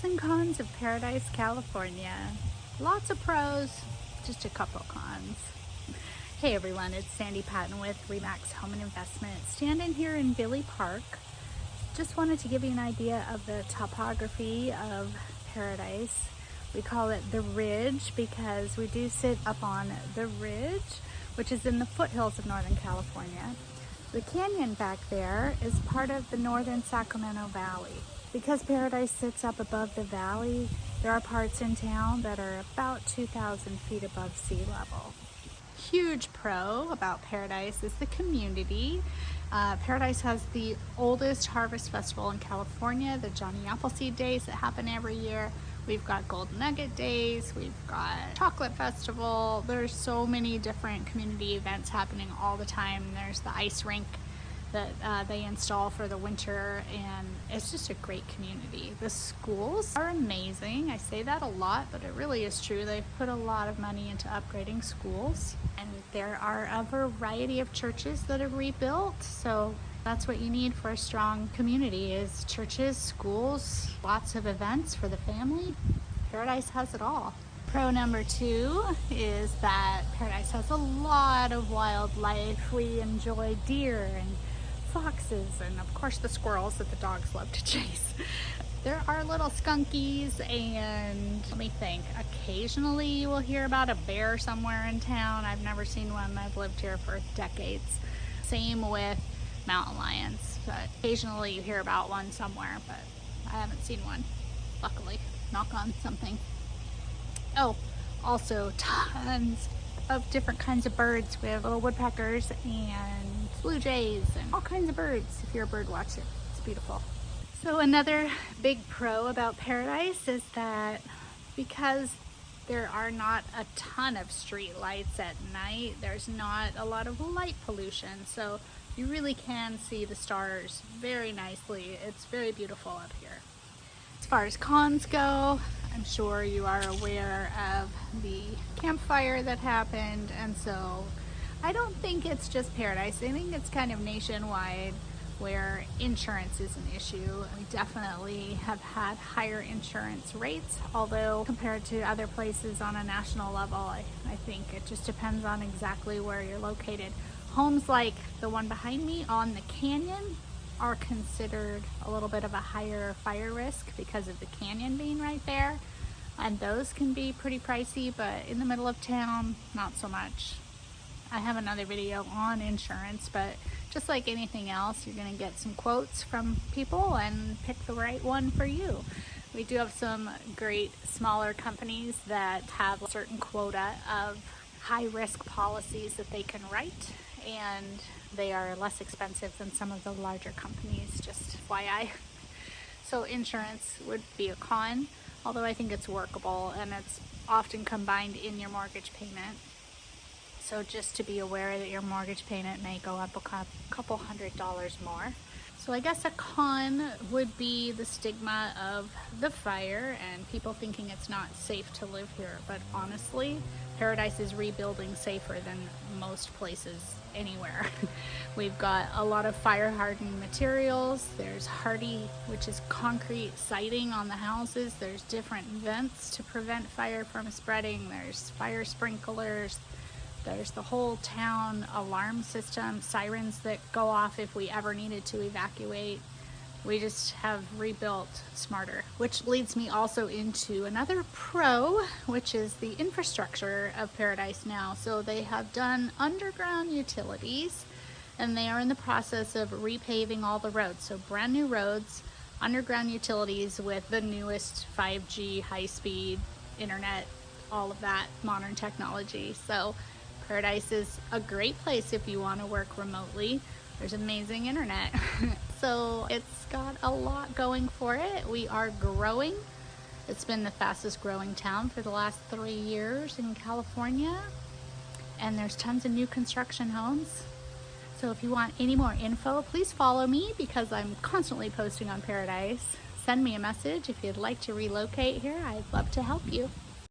and cons of Paradise, California. Lots of pros, just a couple cons. Hey everyone, it's Sandie Patton with Remax Home and Investment, standing here in Billy Park. Just wanted to give you an idea of the topography of Paradise. We call it the Ridge because we do sit up on the ridge, which is in the foothills of Northern California. The canyon back there is part of the Northern Sacramento Valley. Because Paradise sits up above the valley, there are parts in town that are about 2,000 feet above sea level. Huge pro about Paradise is the community. Paradise has the oldest harvest festival in California, the Johnny Appleseed Days that happen every year. We've got Golden Nugget Days, we've got Chocolate Festival. There's so many different community events happening all the time. There's the ice rink that they install for the winter, and it's just a great community. The schools are amazing. I say that a lot, but it really is true. They've put a lot of money into upgrading schools, and there are a variety of churches that are rebuilt. So that's what you need for a strong community is churches, schools, lots of events for the family. Paradise has it all. Pro number 2 is that Paradise has a lot of wildlife. We enjoy deer and foxes and of course the squirrels that the dogs love to chase. There are little skunkies, and let me think, occasionally you will hear about a bear somewhere in town. I've never seen one. I've lived here for decades. Same with mountain lions, but occasionally you hear about one somewhere, but I haven't seen one, luckily. Knock on something. Oh, also tons of different kinds of birds. We have little woodpeckers and blue jays and all kinds of birds if you're a bird watcher. It's beautiful. So another big pro about Paradise is that because there are not a ton of street lights at night, there's not a lot of light pollution, so you really can see the stars very nicely. It's very beautiful up here. As far as cons go, I'm sure you are aware of the campfire that happened, and so I don't think it's just Paradise. I think it's kind of nationwide where insurance is an issue. We definitely have had higher insurance rates, although compared to other places on a national level, I think it just depends on exactly where you're located. Homes like the one behind me on the canyon are considered a little bit of a higher fire risk because of the canyon being right there, and those can be pretty pricey, but in the middle of town, not so much. I have another video on insurance, but just like anything else, you're going to get some quotes from people and pick the right one for you. We do have some great smaller companies that have a certain quota of high-risk policies that they can write, and they are less expensive than some of the larger companies, just FYI. So insurance would be a con, although I think it's workable, and it's often combined in your mortgage payment. So just to be aware that your mortgage payment may go up a couple $100s more. So I guess a con would be the stigma of the fire and people thinking it's not safe to live here. But honestly, Paradise is rebuilding safer than most places anywhere. We've got a lot of fire hardened materials. There's hardy, which is concrete siding on the houses. There's different vents to prevent fire from spreading. There's fire sprinklers. There's the whole town alarm system, sirens that go off if we ever needed to evacuate. We just have rebuilt smarter, which leads me also into another pro, which is the infrastructure of Paradise now. So they have done underground utilities, and they are in the process of repaving all the roads. So brand new roads, underground utilities with the newest 5G, high-speed internet, all of that modern technology. So Paradise is a great place if you want to work remotely. There's amazing internet. So it's got a lot going for it. We are growing. It's been the fastest growing town for the last 3 years in California. And there's tons of new construction homes. So if you want any more info, please follow me because I'm constantly posting on Paradise. Send me a message if you'd like to relocate here. I'd love to help you.